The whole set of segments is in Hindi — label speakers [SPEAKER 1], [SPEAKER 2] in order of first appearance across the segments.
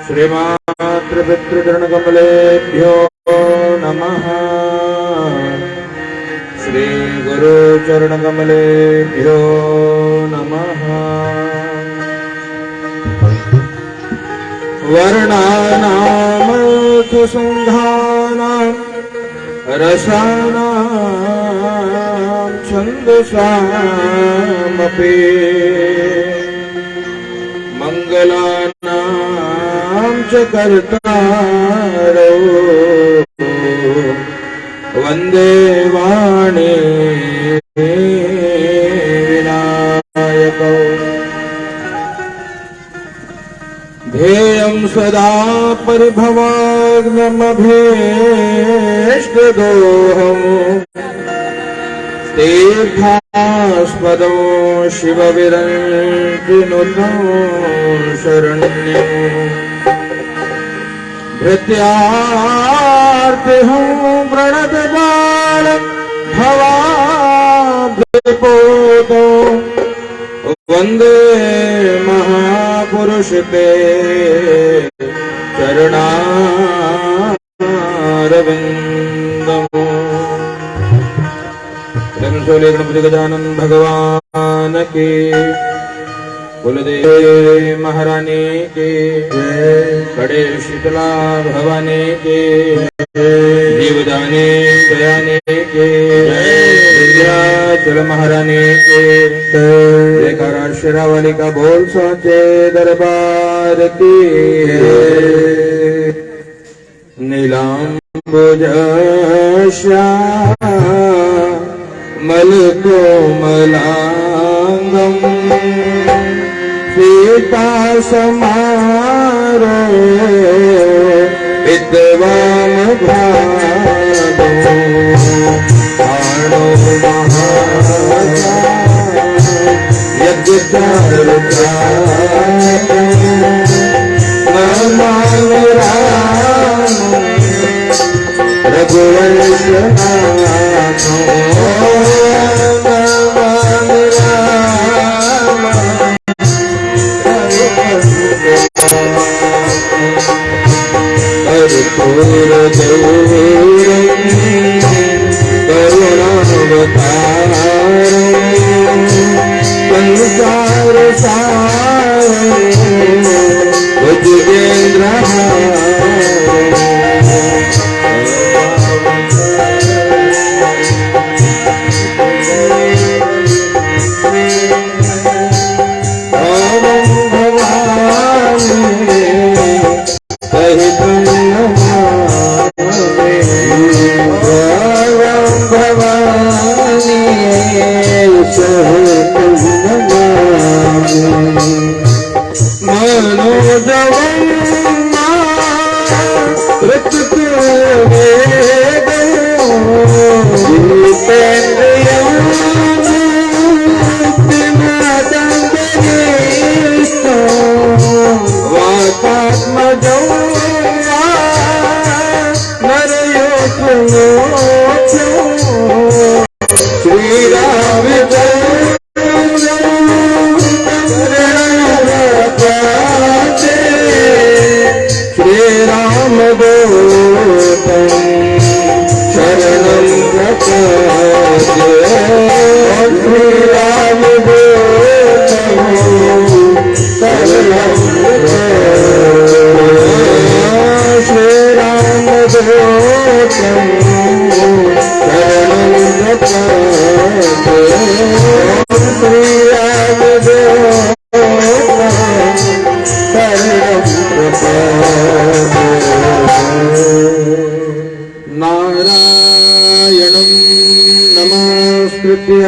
[SPEAKER 1] श्रीमातृपितृचरणकमलेभ्यो नमः। श्रीगुरुचरणकमलेभ्यो नमः। वर्णानामर्थसंधानां रसानां छन्दसामपि मंगलानां च कर्तारौ वन्दे वाणी विनायकौ। ध्येयं सदा परिभवाग्नमभीष्टदोहम् तीर्थास्पदो शिवविरञ्चिनुतो शरण्यम् भृत्यार्तिहं प्रणतबाल भवाब्धिपोतो वन्दे महापुरुष ते चरणारविन्दम्। सोले गणपति गजानन भगवान की, कुलदेवी महारानी की, बड़े शीतला भवानी की, जीवदानी दयानी की, विंध्याचल महारानी की, जयकारा शेरावाली का बोल साचे दरबार की। नीलांबुज मलकोमलांगं सीता समारो विद्वान् भागो आणो यज्ञचारुता नमामि राम रघुवंशनाथो नमामि राम कर्पूरगौरं करुणावतारं संसारसारं भुजगेन्द्रहारं नारायणं नमस्कृत्य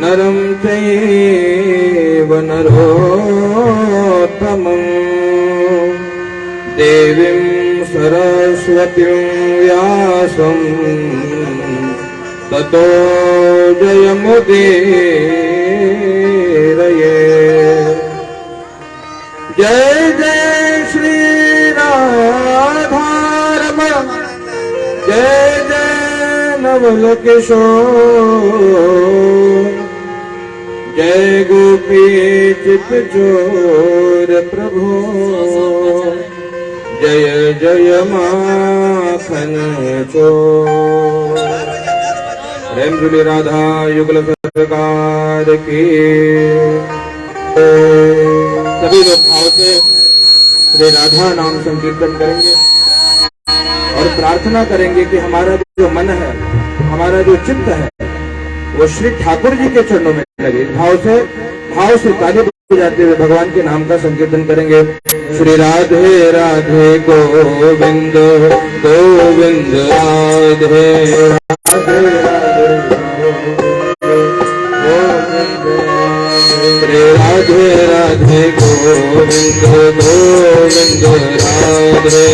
[SPEAKER 1] नरं चैव नरोत्तमं देवीं सरस्वतीं व्यासं ततो जयमुदीरये। जय जय श्री राधारमण, जय जय नवल किशोर, जय गोपी चित चोर प्रभु, जय जय माखन चोर। प्रेम जुली राधा युगल सरकार की। सभी लोग भाव से श्री राधा नाम संकीर्तन करेंगे और प्रार्थना करेंगे कि हमारा जो मन है, हमारा जो चित्त है, वो श्री ठाकुर जी के चरणों में लगे। भाव से ताली बजाते हुए भगवान के नाम का संकीर्तन करेंगे। श्री राधे राधे गोविंद गोविंद राधे राधे श्री राधे राधे गोविंद गोविंद राधे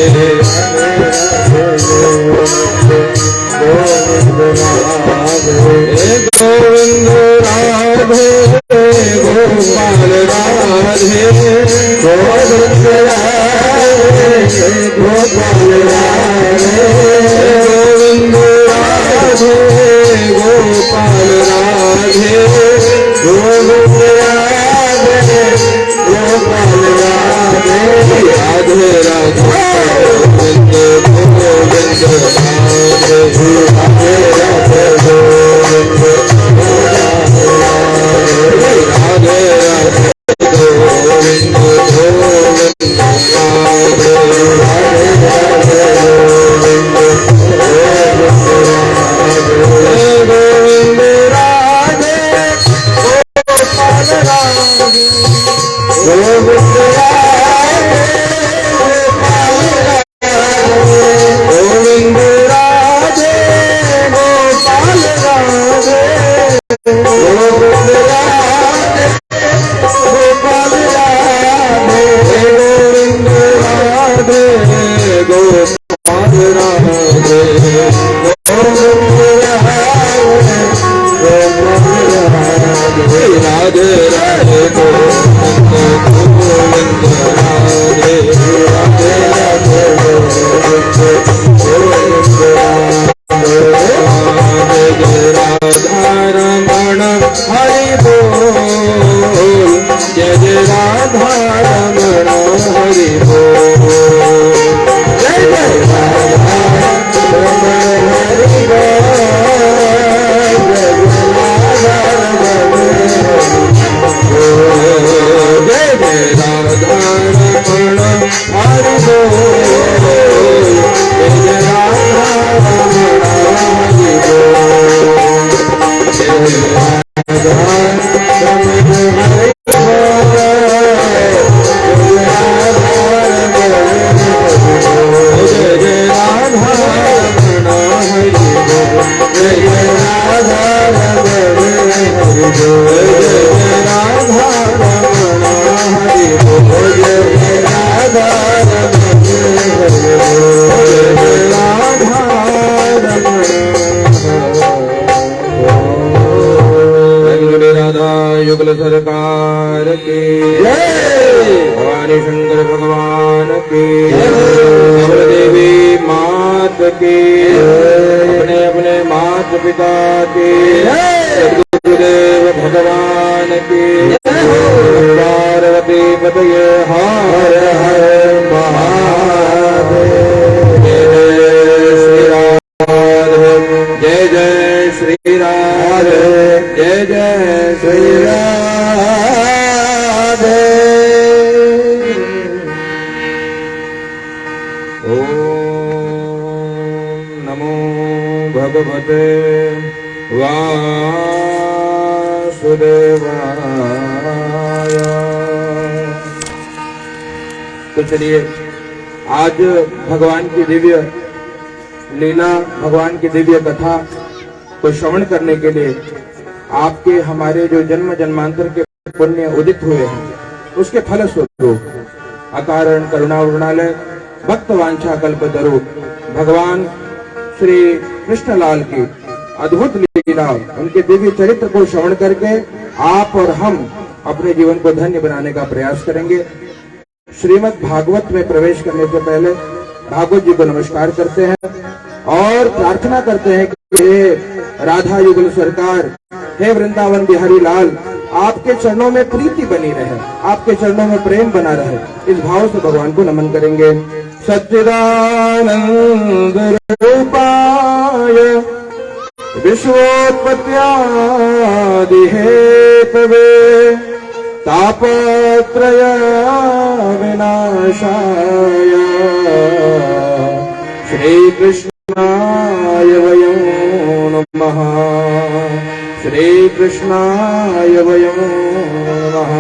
[SPEAKER 1] गोविंद राधे गोविंद राधे गोपाल राधे गोविंद राधे गोपाल राधे गोविंद राधे गोपाल राधे गोविंद राधे गोपाल राधे राधे राधे गोविंद गोविंद राधे राधे राधे गोविंद राधे राधे गोविंद गोविंद राधे राधे राधे गोविंद गोविंद राधे गोपाल राधे गोविंद गोविंद राधे गोपाल राधे गोविंद राधे गोपाल राधे गोविंद राधे गोपाल राधे गोविंद राधे राधे राधे गोविंद गोविंद राधे राधे राधे गोविंद गोविंद राधे राधा रमण हरि बोल, जय जय राधा रमण हरि बोल, जय जय राधा रमण हरि बोल, जय जय राधा रमण जय जय राधा रमण हरि बोल, जय जय राधा रमण हरि बोल, जय राधा रमण हरि बोल, जय जय राधा रमण हरि बोल, जय जय राधा रमण हरि बोल, जय जय राधा रमण हरि बोल, जय जय राधा रमण हरि बोल, जय जय राधा रमण राधा युगल सरकार की भवानी शंकर भगवान की कमल देवी मात की अपने अपने मात पिता की गुरुदेव भगवान की पार्वती पतये हर हर महादेव। जय जय श्री राधे, जय जय श्री राधे। ओम नमो भगवते वासुदेवाय। तो चलिए आज भगवान की दिव्य लीला, भगवान की दिव्य कथा को श्रवण करने के लिए आपके हमारे जो जन्म जन्मांतर के पुण्य उदित हुए हैं, उसके फल स्वरूप अकारण करुणावृणालय भक्त वांछा कल्पतरु भगवान श्री कृष्णलाल की अद्भुत लीला, उनके दिव्य चरित्र को श्रवण करके आप और हम अपने जीवन को धन्य बनाने का प्रयास करेंगे। श्रीमद् भागवत में प्रवेश करने से पहले भागवत जी को नमस्कार करते हैं और प्रार्थना करते हैं कि हे राधा युगल सरकार, हे वृंदावन बिहारी लाल, आपके चरणों में प्रीति बनी रहे, आपके चरणों में प्रेम बना रहे, इस भाव से भगवान को नमन करेंगे। सच्चिदानंद रूपाय विश्वोत्पत्त्यादि हेतवे तापत्रय विनाशाय श्री कृष्णाय वयं नमः, श्री कृष्णाय वयं नमः।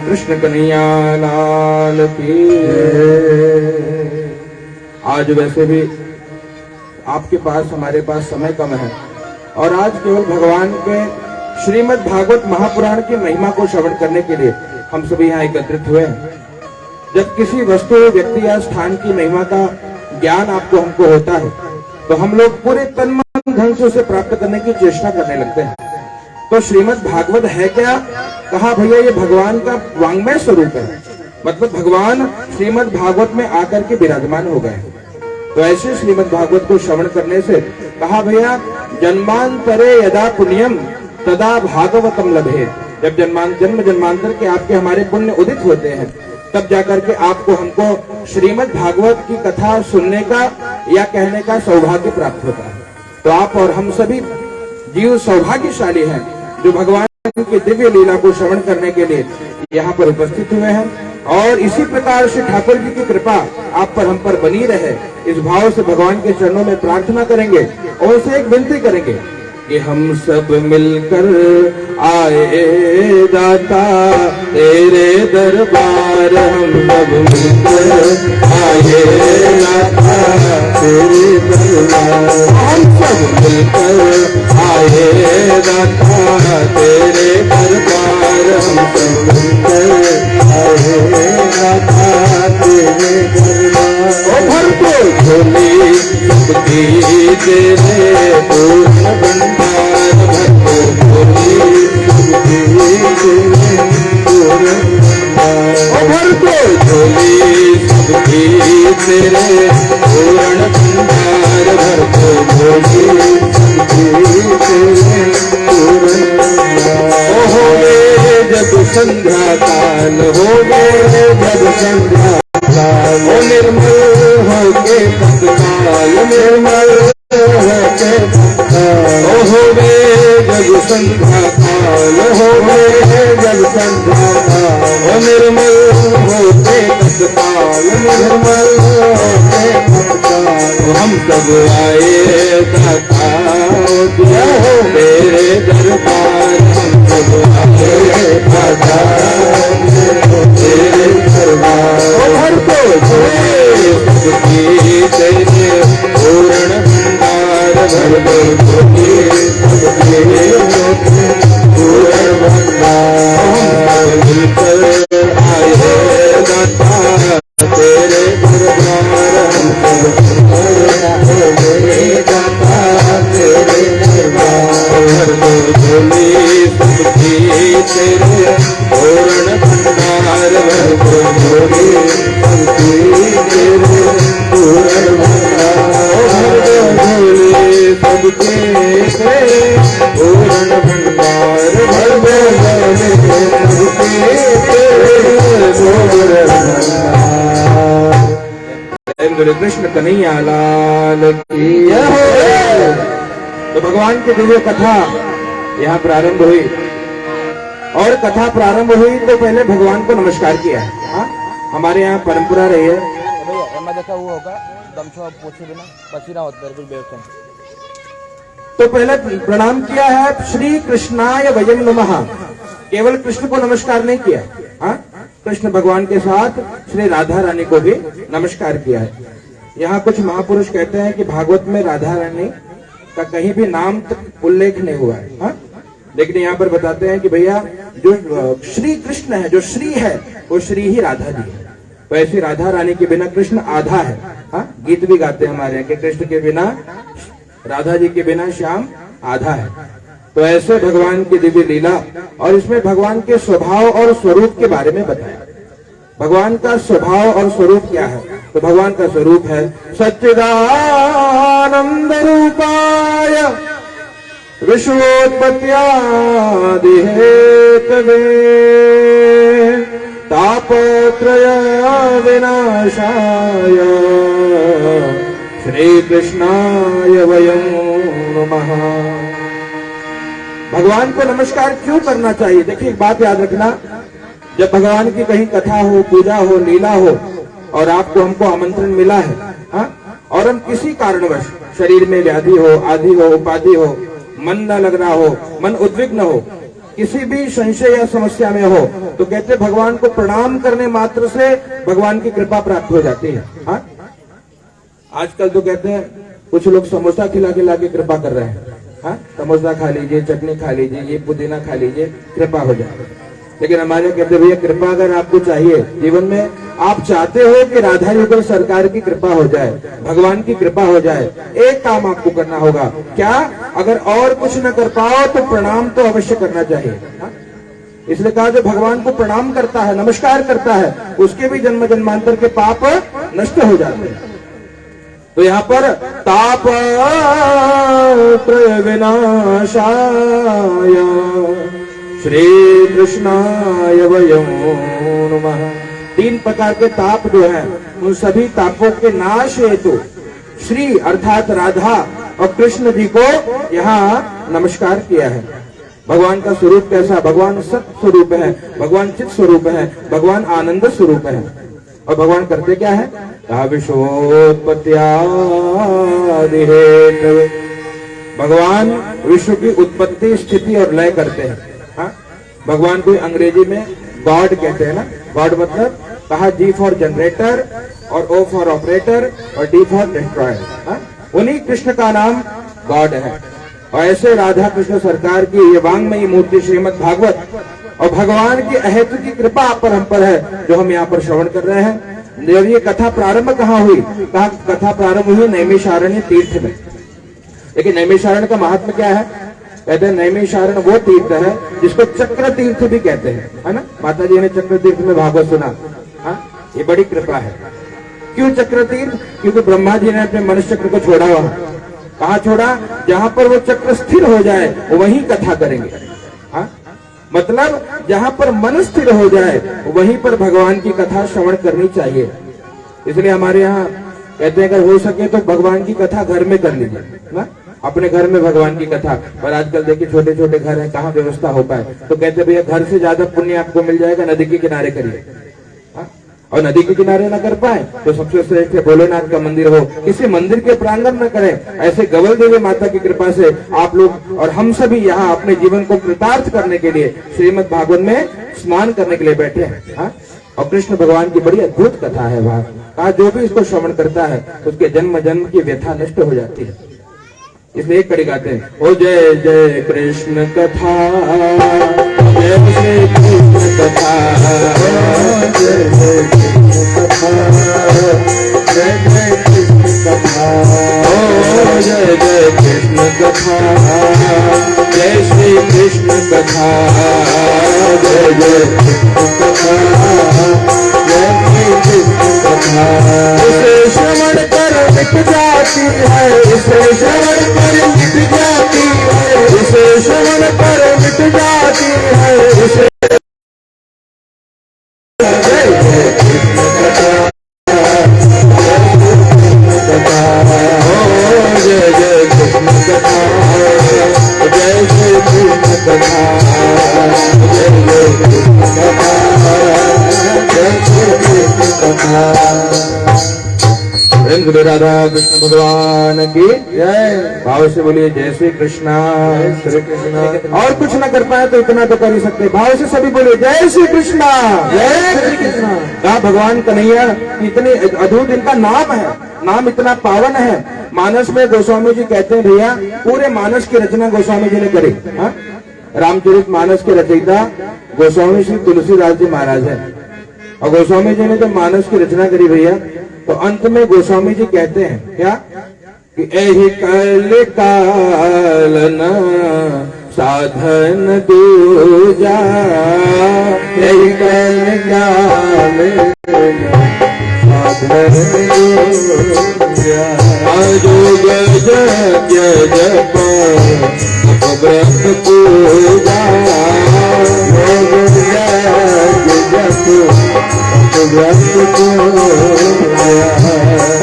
[SPEAKER 1] कृष्ण कन्हैया लाल की। आज वैसे भी आपके पास हमारे पास समय कम है और आज केवल भगवान के श्रीमद् भागवत महापुराण की महिमा को श्रवण करने के लिए हम सभी यहाँ एकत्रित हुए हैं। जब किसी वस्तु, व्यक्ति या स्थान की महिमा का ज्ञान हमको होता है तो हम लोग पूरे तन मन धन से उसे प्राप्त करने की चेष्टा करने लगते हैं। तो श्रीमद् भागवत है क्या? कहा भैया ये भगवान का वांग्मय स्वरूप है, मतलब भगवान श्रीमद् भागवत में आकर के विराजमान हो गए। तो ऐसे श्रीमद् भागवत को श्रवण करने से कहा भैया जन्मांतरे यदा पुण्यम तदा भागवतम लभे। जब जन्म जन्मांतर के आपके हमारे पुण्य उदित होते हैं तब जाकर के आपको हमको श्रीमद् भागवत की कथा सुनने का या कहने का सौभाग्य प्राप्त होता है। तो आप और हम सभी जीव सौभाग्यशाली हैं जो भगवान की दिव्य लीला को श्रवण करने के लिए यहाँ पर उपस्थित हुए हैं। और इसी प्रकार से ठाकुर जी की कृपा आप पर, हम पर बनी रहे, इस भाव से भगवान के चरणों में प्रार्थना करेंगे और उसे एक विनती करेंगे कि हम सब मिलकर आए दाता तेरे दरबार, हम सब मिलकर आए दाता तेरे दरबार, हम सब मिलकर आए दाता तेरे दरबार, हम सब मिलकर आए दाता तेरे दरबार। ओ भर को झोली सबकी तेरे पूर्ण भंडार, भर को झोली सबकी तेरे पूर्ण भंडार, ओ भर को झोली सबकी तेरे पूर्ण भंडार, भर को झोली सबकी तेरे पूर्ण भंडार। ओ होवे जब संध्या काल, होवे जब संध्या काल, ओ निर्मल होके तत्काल, निर्मल होके तत्काल, ओ होवे जब संध्या काल, होवे जब संध्या काल, ओ निर्मल होके तत्काल, निर्मल होके तत्काल, हम सब आए दाता तेरे दरबार, हम सब आए दाता तेरे दरबार। ओ भर को झोली सबकी तेरे पूर्ण भंडार, भर को झोली सबकी पूर्ण भंडार, हम मिलकर आए दाता तेरे दरबार, हम सब आए दाता तेरे दरबार, भर को झोली सबकी तेरे पूर्ण भंडार, भर को झोली सबकी तेरे पूर्ण भंडार, भर को झोली सबकी तेरे पूर्ण भंडार, भर को झोली सबकी तेरे पूर्ण भंडार। गुरु कृष्ण कन्हैया लाल की जय। तो भगवान की दिव्य कथा यहाँ प्रारंभ हुई और कथा प्रारंभ हुई तो पहले भगवान को नमस्कार किया। हमारे यहाँ परंपरा रही है
[SPEAKER 2] वो होगा गमछा पोछे बिना पसीना होता है, बिल्कुल बेवकूफ।
[SPEAKER 1] तो पहले प्रणाम किया है श्री कृष्णाय वयं नमः, केवल कृष्ण को नमस्कार नहीं किया। कृष्ण भगवान के साथ श्री राधा रानी को भी नमस्कार किया है। यहाँ कुछ महापुरुष कहते हैं कि भागवत में राधा रानी का कहीं भी नाम तक उल्लेख नहीं हुआ है, लेकिन यहाँ पर बताते हैं कि भैया जो श्री कृष्ण है, जो श्री है, वो श्री ही राधा जी है। तो ऐसी राधा रानी के बिना कृष्ण आधा है। गीत भी गाते हैं हमारे यहाँ कि कृष्ण के बिना, राधा जी के बिना श्याम आधा है। तो ऐसे भगवान की दिव्य लीला और इसमें भगवान के स्वभाव और स्वरूप के बारे में बताया। भगवान का स्वभाव और स्वरूप क्या है? तो भगवान का स्वरूप है सच्चिदानंद रूपाय विश्वोत्पत्त्यादि हेतवे तापत्रय विनाशाय श्री कृष्णाय वयं नमः। भगवान को नमस्कार क्यों करना चाहिए? देखिए एक बात याद रखना, जब भगवान की कहीं कथा हो, पूजा हो, लीला हो और आपको हमको आमंत्रण मिला है, हाँ, और हम किसी कारणवश शरीर में व्याधि हो, आदि हो, उपाधि हो, मन न लग रहा हो, मन उद्विग्न हो, किसी भी संशय या समस्या में हो, तो कहते भगवान को प्रणाम करने मात्र से भगवान की कृपा प्राप्त हो जाती है। हाँ, आजकल तो कहते हैं कुछ लोग समोसा खिला खिला के कृपा कर रहे हैं। हाँ, समोसा खा लीजिए, चटनी खा लीजिए, ये पुदीना खा लीजिए, कृपा हो जाए। लेकिन हमारे कहते भैया कृपा अगर आपको चाहिए जीवन में, आप चाहते हो कि राधा युगल सरकार की कृपा हो जाए, भगवान की कृपा हो जाए, एक काम आपको करना होगा। क्या? अगर और कुछ न कर पाओ तो प्रणाम तो अवश्य करना चाहिए। हाँ? इसलिए कहा जो भगवान को प्रणाम करता है, नमस्कार करता है, उसके भी जन्म जन्मांतर के पाप नष्ट हो जाते हैं। तो यहाँ पर ताप त्रय विनाशाय श्री कृष्णाय वयं नमः। 3 प्रकार के ताप जो है, उन सभी तापों के नाश हेतु श्री अर्थात राधा और कृष्ण जी को यहाँ नमस्कार किया है। भगवान का स्वरूप कैसा? भगवान सत्य स्वरूप है, भगवान चित स्वरूप है, भगवान आनंद स्वरूप है। और भगवान करते क्या है? कहा विश्वोत्पत्त्यादि हेतवे। भगवान विश्व की उत्पत्ति, स्थिति और लय करते हैं। हाँ? भगवान को अंग्रेजी में गॉड कहते हैं ना। गॉड मतलब कहा जी फॉर जनरेटर और ओ फॉर ऑपरेटर और डी फॉर डिस्ट्रॉयर। उन्हीं कृष्ण का नाम गॉड है। और ऐसे राधा कृष्ण सरकार की ये वांगमयी मूर्ति श्रीमद् भागवत और भगवान की अहेतु की कृपा आप पर हम पर है, जो हम यहाँ पर श्रवण कर रहे हैं। जब ये कथा प्रारंभ कहाँ हुई? कहा कथा प्रारंभ हुई नैमिषारण्य तीर्थ में। लेकिन नैमिषारण्य का महात्मा क्या है? कहते हैं नैमिषारण्य वो तीर्थ है जिसको चक्र तीर्थ भी कहते हैं, है ना। माता जी ने चक्र तीर्थ में भागवत सुना। हाँ, ये बड़ी कृपा है। क्यों चक्र तीर्थ? क्योंकि ब्रह्मा जी ने अपने मनुष्य चक्र को छोड़ा। वहां कहा छोड़ा? जहां पर वो चक्र स्थिर हो जाए वहीं कथा करेंगे। हाँ, मतलब जहां पर मन स्थिर हो जाए वहीं पर भगवान की कथा श्रवण करनी चाहिए। इसलिए हमारे यहाँ कहते हैं अगर हो सके तो भगवान की कथा घर में कर लीजिए ना, अपने घर में भगवान की कथा। पर आजकल देखिए छोटे छोटे घर हैं, कहाँ व्यवस्था हो पाए। तो कहते भैया घर से ज्यादा पुण्य आपको मिल जाएगा नदी के किनारे करिए। और नदी के किनारे न कर पाए तो सबसे श्रेष्ठ भोलेनाथ का मंदिर हो, किसी मंदिर के प्रांगण में करें। ऐसे गवल देवी माता की कृपा से आप लोग और हम सभी यहाँ अपने जीवन को कृतार्थ करने के लिए श्रीमद् भागवत में स्नान करने के लिए बैठे हैं। हाँ? और कृष्ण भगवान की बड़ी अद्भुत कथा है। वहां कहा जो भी इसको श्रवण करता है उसके जन्म जन्म की व्यथा नष्ट हो जाती है। इसलिए एक कड़ी गाते हैं, ओ जय जय कृष्ण कथा, जय श्री कृष्ण कथा, जय जय कृष्ण कथा, जय जय कृष्ण कथा, ओ जय जय कृष्ण कथा, जय श्री कृष्ण कथा, जय जय कृष्ण कथा, जय श्री कृष्ण कथा। इसे श्रवण कर मिट जाती है, इसे श्रवण कर मिट जाती है, इसे श्रवण कर मिट जाती है, इसे जय जय कृष्ण कथा, जय जय कृष्ण कथा, जय श्री कृष्ण कथा, जय जय कृष्ण कथा, जय श्री कृष्ण कथा। राधा कृष्ण भगवान की जय। भाव से बोलिए जय श्री कृष्णा, श्री कृष्णा। और कुछ ना कर पाए तो इतना तो कर ही सकते। भाव से सभी बोलिए जय श्री कृष्णा, जय श्री कृष्णा। कहा भगवान कन्हैया इतने अद्भुत इनका नाम है, नाम इतना पावन है। मानस में गोस्वामी जी कहते हैं भैया पूरे मानस की रचना गोस्वामी जी ने करी। रामचरित मानस के रचयिता गोस्वामी श्री तुलसीदास जी महाराज है। और गोस्वामी जी ने जब मानस की रचना करी भैया तो अंत में गोस्वामी जी कहते हैं क्या कि एहि कल कालन साधन दूजा, एहि कल कालन साधन दूजा, अजोग जग जप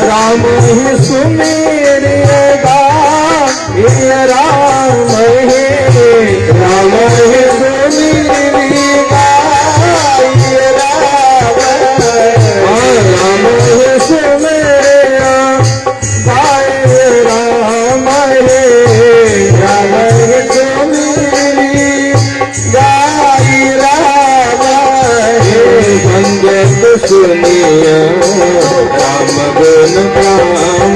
[SPEAKER 1] राम ही सुमेरिएगा ये राम ही सुमेरिएगा ये राम ही सुमेरिया गाए राम ही सुमेरी गाई राम संगत सुनिया राम गुण राम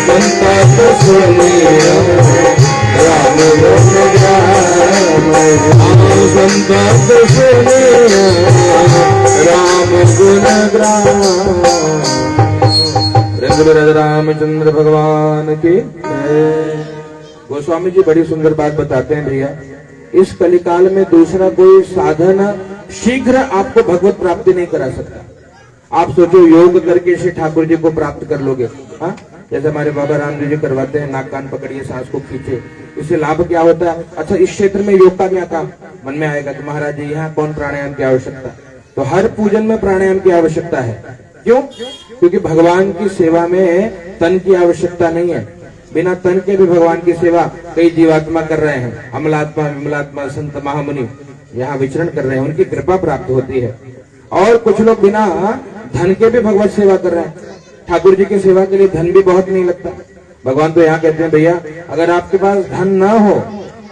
[SPEAKER 1] संगत सुनिया राम गुण राम संगत सुनिया राम गुण राम। रामचंद्र भगवान की जय। गोस्वामी जी बड़ी सुंदर बात बताते हैं भैया, इस कलिकाल में दूसरा कोई साधन शीघ्र आपको भगवत प्राप्ति नहीं करा सकता। आप सोचो योग करके श्री ठाकुर जी को प्राप्त कर लोगे, हाँ? जैसे हमारे बाबा रामदेव जी करवाते हैं, नाक कान पकड़िए सांस को खींचे, इससे लाभ क्या होता है? अच्छा, इस क्षेत्र में योग का क्या काम? मन में आएगा कि महाराज जी यहाँ कौन प्राणायाम की आवश्यकता? तो हर पूजन में प्राणायाम की आवश्यकता है। क्यों? क्योंकि भगवान की सेवा में तन की आवश्यकता नहीं है। बिना तन के भी भगवान की सेवा कई जीवात्मा कर रहे हैं। अमलात्मा विमलात्मा संत महामुनि यहाँ विचरण कर रहे हैं, उनकी कृपा प्राप्त होती है। और कुछ लोग बिना धन के भी भगवत सेवा कर रहे हैं। ठाकुर जी की सेवा के लिए धन भी बहुत नहीं लगता। भगवान तो यहाँ कहते हैं भैया, अगर आपके पास धन ना हो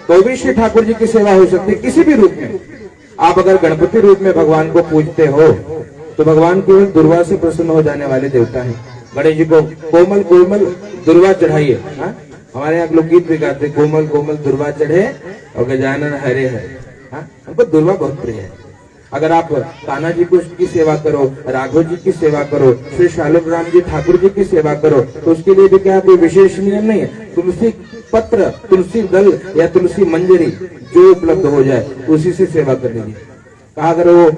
[SPEAKER 1] तो भी श्री ठाकुर जी की सेवा हो सकती है किसी भी रूप में। आप अगर गणपति रूप में भगवान को पूजते हो तो भगवान केवल दुर्वा से प्रसन्न हो जाने वाले देवता है। गणेश जी को कोमल कोमल दुर्वा चढ़ाइए, हमारे यहाँ लोग गीत भी गाते, कोमल कोमल दुर्वा चढ़े और गजानन हरे है। हमको दुर्वा बहुत प्रिय है। अगर आप कान्हा जी की सेवा करो, राघव जी की सेवा करो, श्री शालग्राम राम जी ठाकुर जी की सेवा करो, तो उसके लिए भी क्या कोई विशेष नियम नहीं है। तुलसी पत्र, तुलसी दल या तुलसी मंजरी जो उपलब्ध हो जाए उसी से सेवा कर लीजिए। कहा अगर वो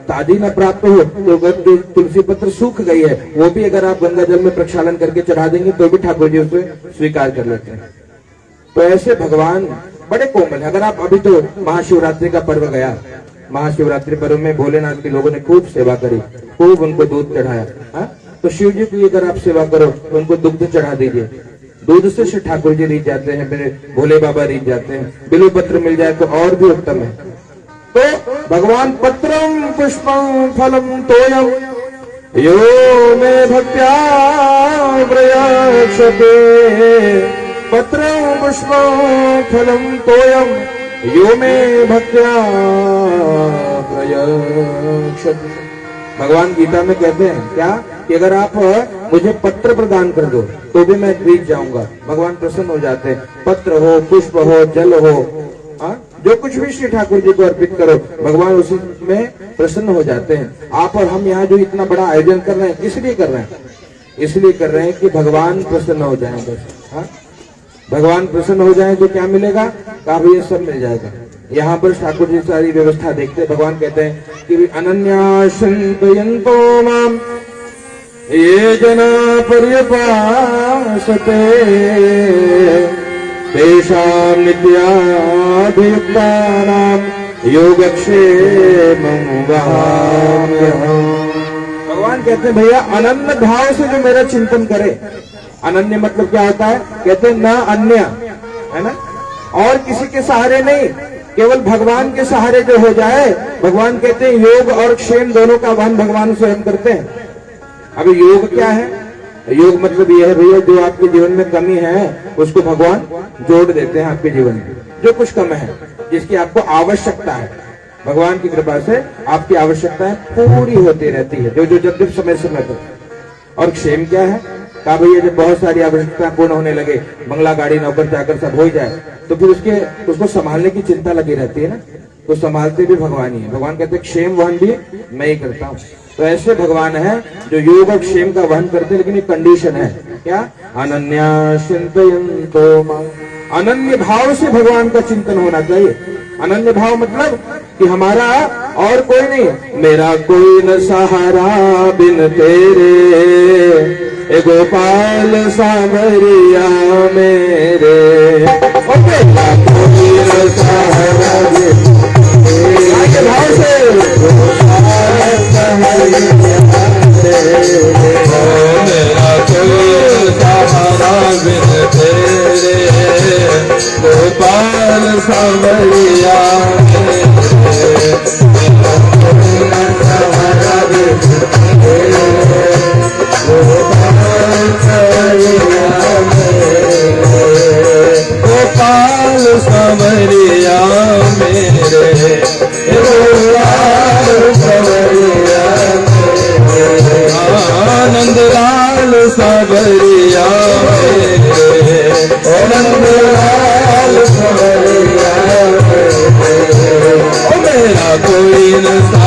[SPEAKER 1] ताजी न प्राप्त हो तो अगर तुलसी पत्र सूख गई है वो भी अगर आप गंगा जल में प्रक्षालन करके चढ़ा देंगे तो भी ठाकुर जी उसे स्वीकार कर लेते हैं। तो ऐसे भगवान बड़े कोमल है। अगर आप अभी तो महाशिवरात्रि का पर्व गया, महाशिवरात्रि पर्व में भोलेनाथ के लोगों ने खूब सेवा करी, खूब उनको दूध चढ़ाया। तो शिव जी की अगर आप सेवा करो तो उनको दुग्ध चढ़ा दीजिए। दूध से श्री ठाकुर जी रीझ जाते हैं, मेरे भोले बाबा रीझ जाते हैं। बिल्व पत्र मिल जाए तो और भी उत्तम है। तो भगवान पत्रम पुष्पम फलम तोयम यो मे भक्त्या प्रयक्षते, पत्रम पुष्पम फलम तोयम यो मे भक्त्या प्रयक्षते। भगवान गीता में कहते हैं क्या कि अगर आप मुझे पत्र प्रदान कर दो तो भी मैं रीझ जाऊंगा। भगवान प्रसन्न हो जाते हैं। पत्र हो, पुष्प हो, जल हो, जो कुछ भी श्री ठाकुर जी को अर्पित करो भगवान उसी में प्रसन्न हो जाते हैं। आप और हम यहाँ जो इतना बड़ा आयोजन कर रहे हैं इसलिए कर रहे हैं, इसलिए कर रहे हैं कि भगवान प्रसन्न हो जाए। बस भगवान प्रसन्न हो जाए तो क्या मिलेगा? कहा ये सब मिल जाएगा। यहाँ पर ठाकुर जी सारी व्यवस्था देखते हैं। भगवान कहते हैं कि अनन्या चिंतयन्तो माम ये जना पर्यपासते तेषां नित्याभियुक्तानां योगक्षेमं वहाम्यहम्। भगवान कहते हैं भैया अनन्य भाव से जो मेरा चिंतन करे। अनन्य मतलब क्या होता है? कहते हैं न अन्य, है ना, और किसी के सहारे नहीं, केवल भगवान के सहारे जो हो जाए। भगवान कहते हैं योग और क्षेम दोनों का वहन भगवान स्वयं करते हैं। अब योग क्या है? योग मतलब यह है भैया जो आपके जीवन में कमी है उसको भगवान जोड़ देते हैं आपके जीवन में। जो कुछ कम है, जिसकी आपको आवश्यकता है, भगवान की कृपा से आपकी आवश्यकताएं पूरी होती रहती है, जो जब समय समय पर। और क्षेम क्या है? कहा भैया जब बहुत सारी आवश्यकताएं पूर्ण होने लगे, बंगला गाड़ी नौकर चाकर सब हो जाए, तो फिर उसको संभालने की चिंता लगी रहती है ना, तो संभालते भी भगवान ही है। भगवान कहते हैं क्षेम वहन भी मैं ही करता हूँ। तो ऐसे भगवान है जो योग और क्षेम का वहन करते हैं, लेकिन एक कंडीशन है क्या? अनन्या चिंतयन्तो माम। अनन्य भाव से भगवान का चिंतन होना चाहिए। अनन्य भाव मतलब कि हमारा और कोई नहीं, मेरा कोई न सहारा बिन तेरे, ए गोपाल सावरिया मेरे, मेरा कोई न सहारा बिन तेरे भाव से सावरिया मेरे, ओ नंदलाल सावरिया मेरे, ओ मेरा कोई न